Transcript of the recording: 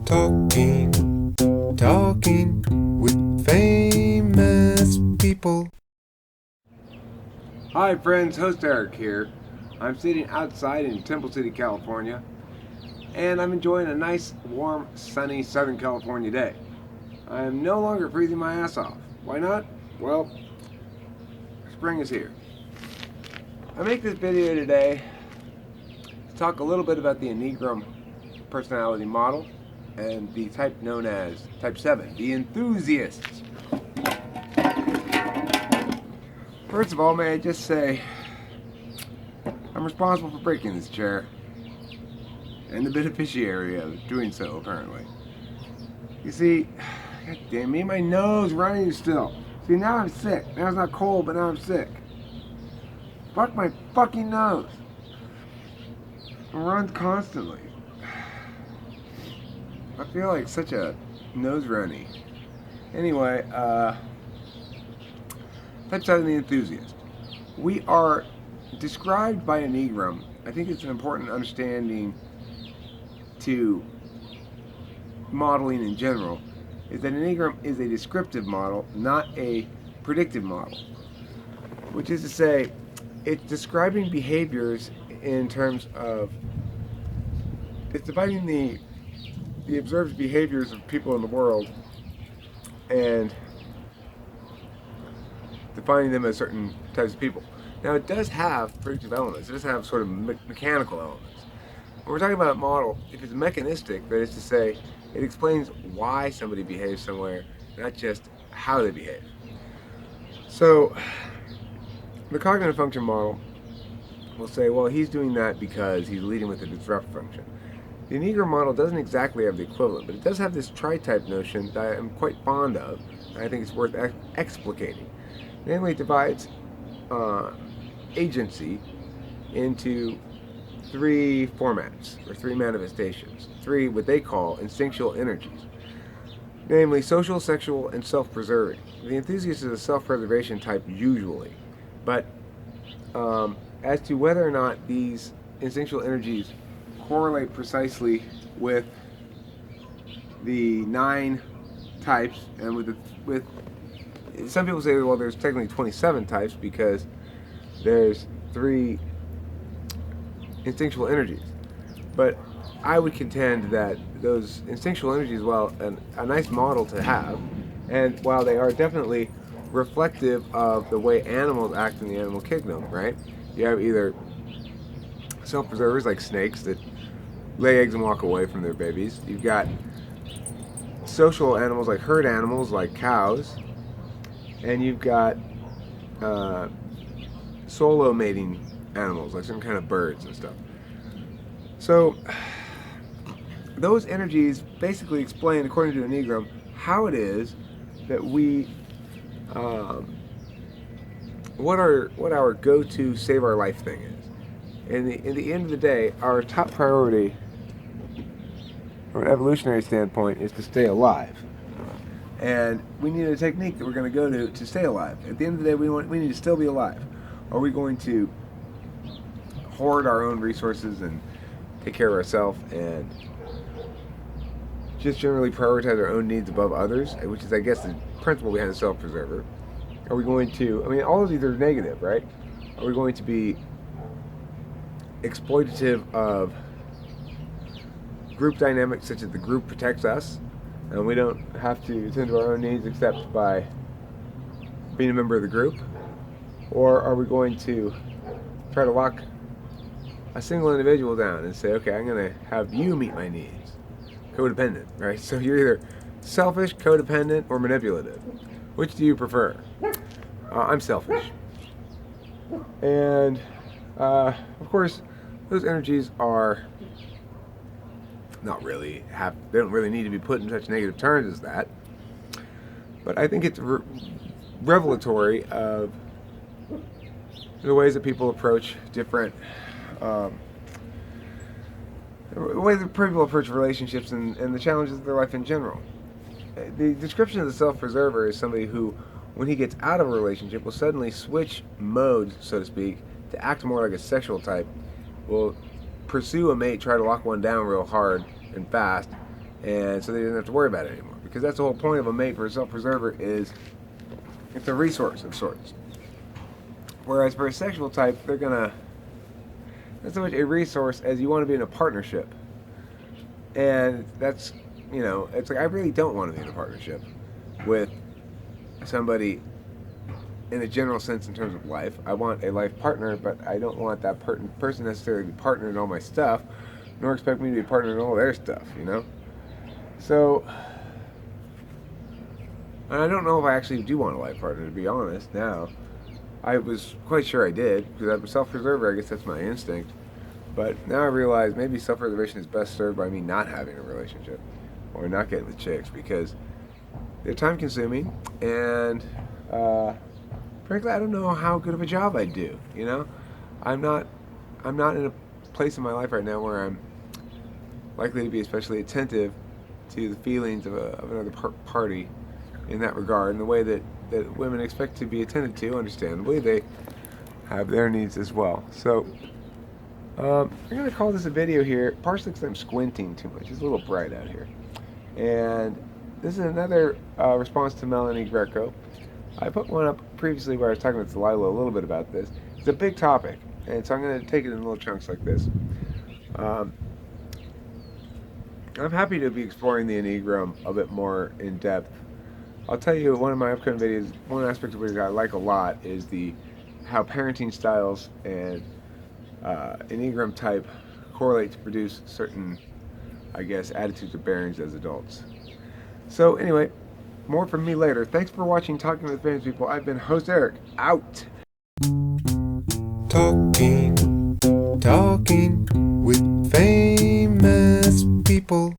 Talking with famous people. Hi friends, host Eric here. I'm sitting outside in Temple City, California, and I'm enjoying a nice, warm, sunny Southern California day. I am no longer freezing my ass off. Why not? Well, spring is here. I make this video today to talk a little bit about the Enneagram personality model and the type known as Type 7, the enthusiasts. First of all, may I just say, I'm responsible for breaking this chair, and the beneficiary of doing so, apparently. You see, god damn me, my nose running still. See, now I'm sick. Now it's not cold, but now I'm sick. Fuck my fucking nose. It runs constantly. I feel like such a nose runny. Anyway, Type 7, the enthusiast. We are described by Enneagram. I think it's an important understanding to modeling in general, is that Enneagram is a descriptive model, not a predictive model. Which is to say, it's describing behaviors in terms of, it's dividing the observed behaviors of people in the world and defining them as certain types of people. Now, it does have predictive elements. It does have sort of mechanical elements. When we're talking about a model, if it's mechanistic, that is to say, it explains why somebody behaves some way, not just how they behave. So, the cognitive function model will say, well, he's doing that because he's leading with a disrupt function. The Enneagram model doesn't exactly have the equivalent, but it does have this tri-type notion that I'm quite fond of, and I think it's worth explicating. Namely, it divides agency into three formats, or three manifestations, three what they call instinctual energies. Namely, social, sexual, and self-preserving. The enthusiast is a self-preservation type usually, but as to whether or not these instinctual energies correlate precisely with the 9 types, and with some people say, well, there's technically 27 types because there's 3 instinctual energies. But I would contend that those instinctual energies, while a nice model to have, and while they are definitely reflective of the way animals act in the animal kingdom, right? You have either self-preservers like snakes that lay eggs and walk away from their babies. You've got social animals like herd animals like cows, and you've got solo mating animals like some kind of birds and stuff. So those energies basically explain, according to Enneagram, how it is that we what our go-to save our life thing is. In the end of the day, our top priority from an evolutionary standpoint is to stay alive. And we need a technique that we're going to go to stay alive. At the end of the day, we need to still be alive. Are we going to hoard our own resources and take care of ourselves and just generally prioritize our own needs above others, which is, I guess, the principle behind the self-preserver? Are we going to, I mean, all of these are negative, right? Are we going to be exploitative of group dynamics such that the group protects us and we don't have to attend to our own needs except by being a member of the group? Or are we going to try to lock a single individual down and say, okay, I'm going to have you meet my needs? Codependent, right? So you're either selfish, codependent, or manipulative. Which do you prefer? I'm selfish. And of course, those energies are not really they don't really need to be put in such negative terms as that. But I think it's revelatory of the ways that people approach different the way that people approach relationships and the challenges of their life in general. The description of the self-preserver is somebody who, when he gets out of a relationship, will suddenly switch modes, so to speak, to act more like a sexual type, will pursue a mate, try to lock one down real hard and fast, and so they didn't have to worry about it anymore. Because that's the whole point of a mate for a self-preserver, is it's a resource of sorts. Whereas for a sexual type, they're gonna, not so much a resource as you want to be in a partnership. And that's, it's like I really don't want to be in a partnership with somebody in a general sense in terms of life. I want a life partner, but I don't want that person necessarily to be partnered in all my stuff, nor expect me to be partnered in all their stuff, So, and I don't know if I actually do want a life partner, to be honest, now. I was quite sure I did, because I'm a self-preserver, I guess that's my instinct. But now I realize maybe self-preservation is best served by me not having a relationship, or not getting with chicks, because they're time-consuming, and frankly, I don't know how good of a job I do. I'm not in a place in my life right now where I'm likely to be especially attentive to the feelings of another party in that regard, in the way that women expect to be attended to. Understandably, they have their needs as well. So I'm going to call this a video here, partially because I'm squinting too much. It's a little bright out here. And this is another response to Melanie Greco. I put one up previously where I was talking with Delilah a little bit about this. It's a big topic, and so I'm going to take it in little chunks like this. I'm happy to be exploring the Enneagram a bit more in depth. I'll tell you, one of my upcoming videos, one aspect of which I like a lot is how parenting styles and Enneagram type correlate to produce certain, I guess, attitudes or bearings as adults. So anyway, more from me later. Thanks for watching Talking with Famous People. I've been host Eric. Out. Talking with famous people.